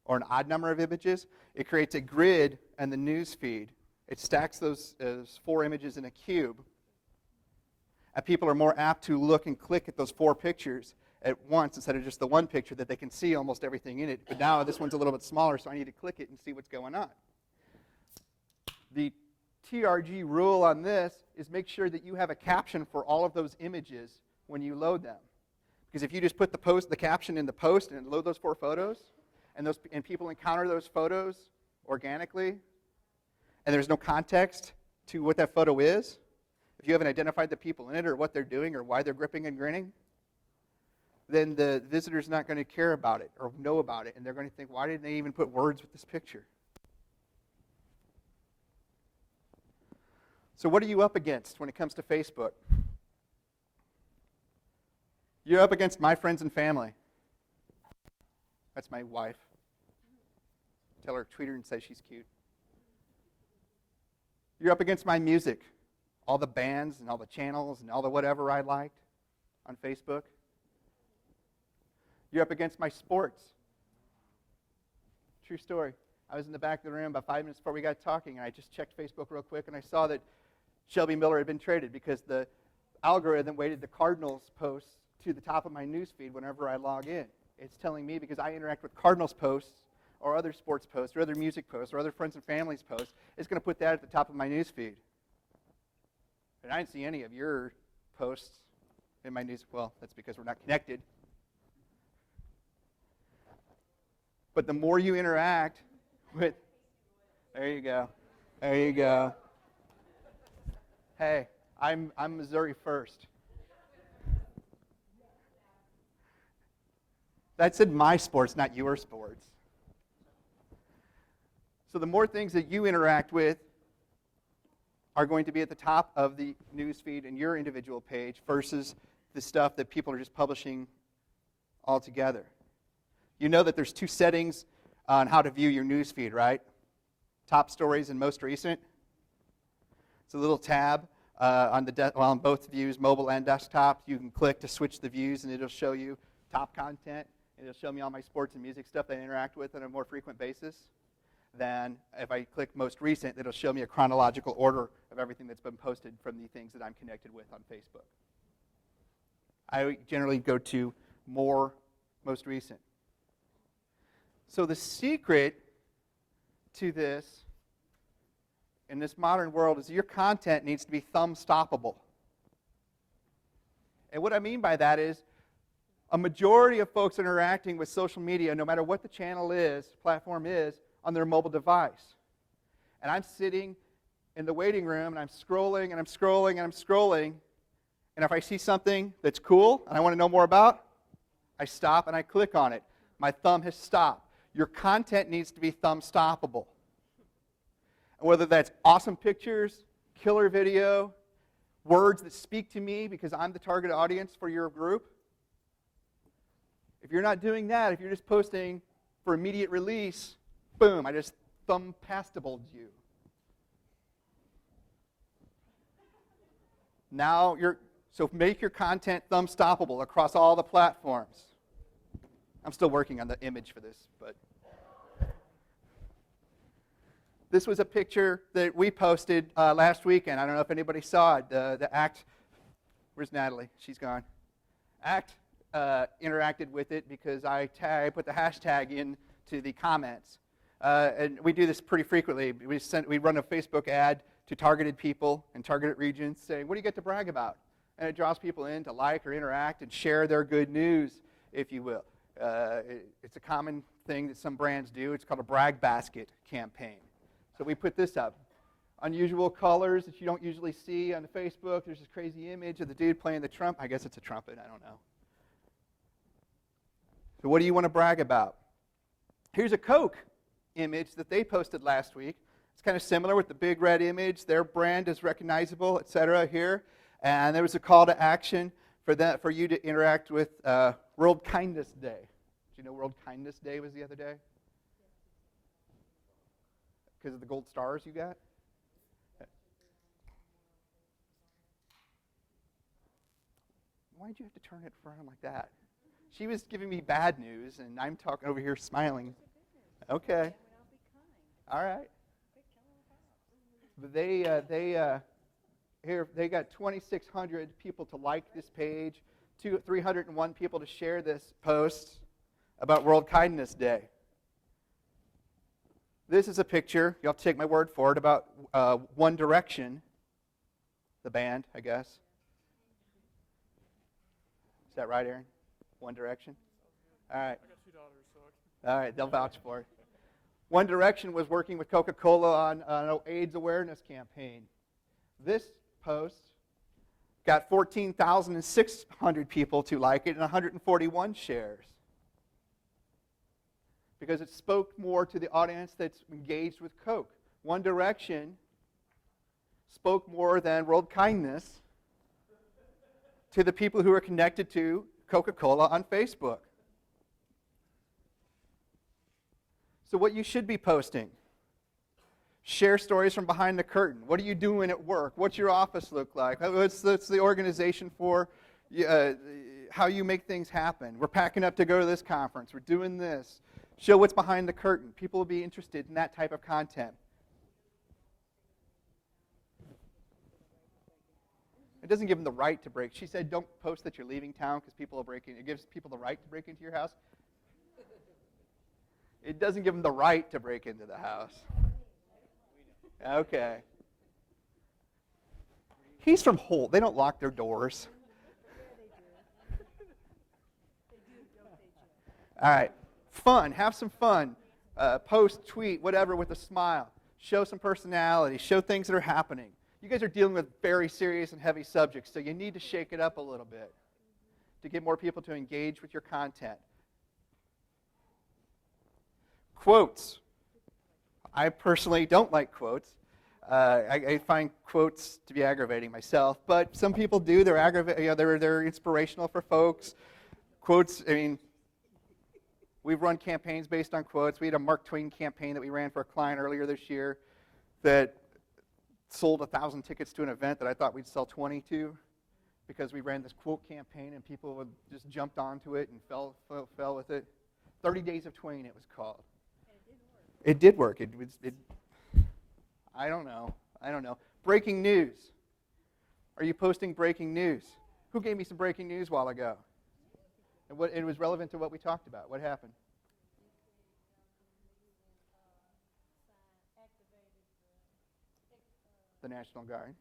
or an odd number of images, it creates a grid in the news feed. It stacks those 4 images in a cube. And people are more apt to look and click at those 4 pictures at once instead of just the one picture that they can see almost everything in it. But now this one's a little bit smaller, so I need to click it and see what's going on. The TRG rule on this is make sure that you have a caption for all of those images when you load them. Because if you just put the caption in the post and load those 4 photos, and people encounter those photos organically, and there's no context to what that photo is, if you haven't identified the people in it or what they're doing or why they're gripping and grinning, then the visitor's not going to care about it or know about it, and they're going to think, why didn't they even put words with this picture? So what are you up against when it comes to Facebook? You're up against my friends and family. That's my wife. Tell her, tweet her and say she's cute. You're up against my music, all the bands and all the channels and all the whatever I liked on Facebook. You're up against my sports. True story. I was in the back of the room about 5 minutes before we got talking, and I just checked Facebook real quick, and I saw that Shelby Miller had been traded because the algorithm weighted the Cardinals posts to the top of my news feed whenever I log in. It's telling me, because I interact with Cardinals posts or other sports posts or other music posts or other friends and families posts, it's going to put that at the top of my news feed. And I didn't see any of your posts in my news. Well, that's because we're not connected. But the more you interact with, there you go. There you go. Hey, I'm Missouri first. That said my sports, not your sports. So the more things that you interact with are going to be at the top of the news feed in your individual page versus the stuff that people are just publishing all together. You know that there's 2 settings on how to view your news feed, right? Top stories and most recent. It's a little tab on both views, mobile and desktop. You can click to switch the views, and it'll show you top content. It'll show me all my sports and music stuff that I interact with on a more frequent basis. Then if I click most recent, it'll show me a chronological order of everything that's been posted from the things that I'm connected with on Facebook. I generally go to most recent. So the secret to this in this modern world is your content needs to be thumb-stoppable. And what I mean by that is a majority of folks interacting with social media, no matter what the channel is, platform is, on their mobile device. And I'm sitting in the waiting room, and I'm scrolling, and I'm scrolling, and I'm scrolling. And if I see something that's cool and I want to know more about, I stop and I click on it. My thumb has stopped. Your content needs to be thumb-stoppable. And whether that's awesome pictures, killer video, words that speak to me because I'm the target audience for your group. If you're not doing that, if you're just posting for immediate release, boom, I just thumb-pastabled you. Now so make your content thumb-stoppable across all the platforms. I'm still working on the image for this, but this was a picture that we posted last weekend. I don't know if anybody saw it. The ACT, where's Natalie? She's gone. ACT interacted with it because I put the hashtag into the comments. And we do this pretty frequently. We run a Facebook ad to targeted people in targeted regions saying, what do you get to brag about? And it draws people in to like or interact and share their good news, if you will. It's a common thing that some brands do. It's called a brag basket campaign. So we put this up. Unusual colors that you don't usually see on Facebook. There's this crazy image of the dude playing the trumpet. I guess it's a trumpet. I don't know. So what do you want to brag about? Here's a Coke image that they posted last week. It's kind of similar with the big red image. Their brand is recognizable, etc. here. And there was a call to action for you to interact with World Kindness Day. Do you know World Kindness Day was the other day? Because of the gold stars you got? Why'd you have to turn it around like that? She was giving me bad news, and I'm talking over here smiling. Okay. All right. But they got 2,600 people to like this page, 301 people to share this post about World Kindness Day. This is a picture, you'll have to take my word for it, about One Direction, the band, I guess. Is that right, Aaron? One Direction? All right. I got 2 daughters, so I can... All right, they'll vouch for it. One Direction was working with Coca-Cola on an AIDS awareness campaign. This post got 14,600 people to like it and 141 shares. Because it spoke more to the audience that's engaged with Coke. One Direction spoke more than World Kindness to the people who are connected to Coca-Cola on Facebook. So what you should be posting: share stories from behind the curtain. What are you doing at work? What's your office look like? What's the organization for? How you make things happen. We're packing up to go to this conference. We're doing this. Show what's behind the curtain. People will be interested in that type of content. It doesn't give them the right to break. She said, don't post that you're leaving town because people will break in. It gives people the right to break into your house. It doesn't give them the right to break into the house. Okay. He's from Holt. They don't lock their doors. All right. Fun. Have some fun. Post, tweet, whatever with a smile. Show some personality. Show things that are happening. You guys are dealing with very serious and heavy subjects, so you need to shake it up a little bit to get more people to engage with your content. Quotes. I personally don't like quotes. I find quotes to be aggravating myself, but some people do. They're inspirational for folks. Quotes, I mean, we've run campaigns based on quotes. We had a Mark Twain campaign that we ran for a client earlier this year that sold 1,000 tickets to an event that I thought we'd sell 20 to because we ran this quote campaign and people would just jumped onto it and fell with it. 30 Days of Twain, it was called. It did work. I don't know. Breaking news. Are you posting breaking news? Who gave me some breaking news a while ago? And it was relevant to what we talked about. What happened? The National Guard.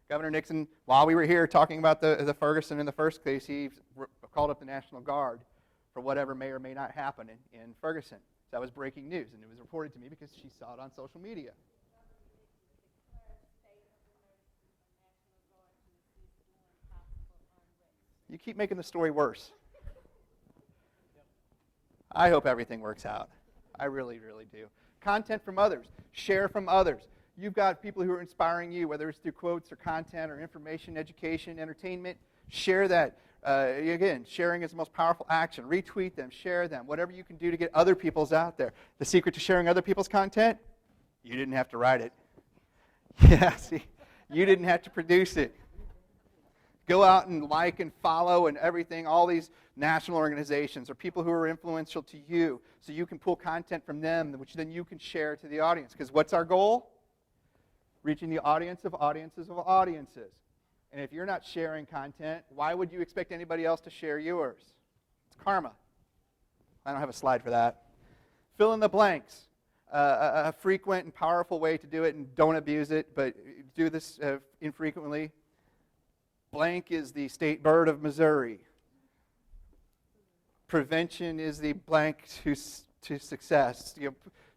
Governor Nixon, while we were here talking about the Ferguson in the first case, he called up the National Guard for whatever may or may not happen in Ferguson. So that was breaking news, and it was reported to me because she saw it on social media. You keep making the story worse. I hope everything works out. I really, really do. Content from others. Share from others. You've got people who are inspiring you, whether it's through quotes or content or information, education, entertainment. Share that. Again, sharing is the most powerful action. Retweet them, share them, whatever you can do to get other people's out there. The secret to sharing other people's content? You didn't have to write it. Yeah, see, you didn't have to produce it. Go out and like and follow and everything, all these national organizations or people who are influential to you so you can pull content from them, which then you can share to the audience. Because what's our goal? Reaching the audience of audiences of audiences. And if you're not sharing content, why would you expect anybody else to share yours? It's karma. I don't have a slide for that. Fill in the blanks. A frequent and powerful way to do it, and don't abuse it, but do this infrequently. Blank is the state bird of Missouri. Prevention is the blank to success.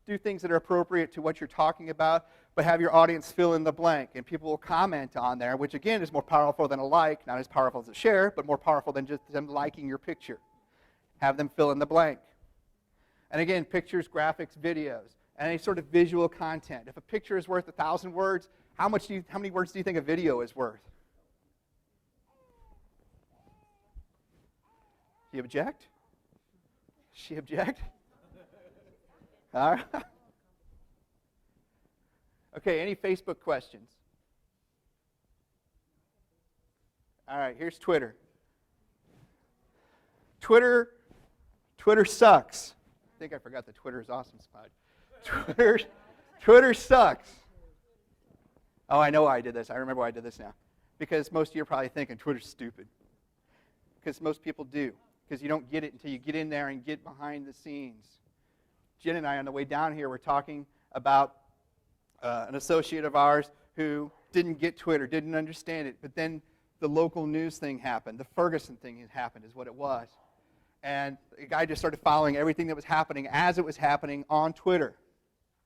Do things that are appropriate to what you're talking about, but have your audience fill in the blank, and people will comment on there, which again is more powerful than a like, not as powerful as a share, but more powerful than just them liking your picture. Have them fill in the blank. And again, pictures, graphics, videos, and any sort of visual content. If a picture is worth 1,000 words, how many words do you think a video is worth? Do you object? She object? All right. Okay, any Facebook questions? All right, here's Twitter. Twitter sucks. I think I forgot the Twitter is awesome slide. Twitter sucks. Oh, I know why I did this. I remember why I did this now. Because most of you are probably thinking Twitter's stupid. Because most people do. Because you don't get it until you get in there and get behind the scenes. Jen and I, on the way down here, were talking about an associate of ours who didn't get Twitter, didn't understand it, but then the local news thing happened. The Ferguson thing had happened is what it was. And the guy just started following everything that was happening as it was happening on Twitter.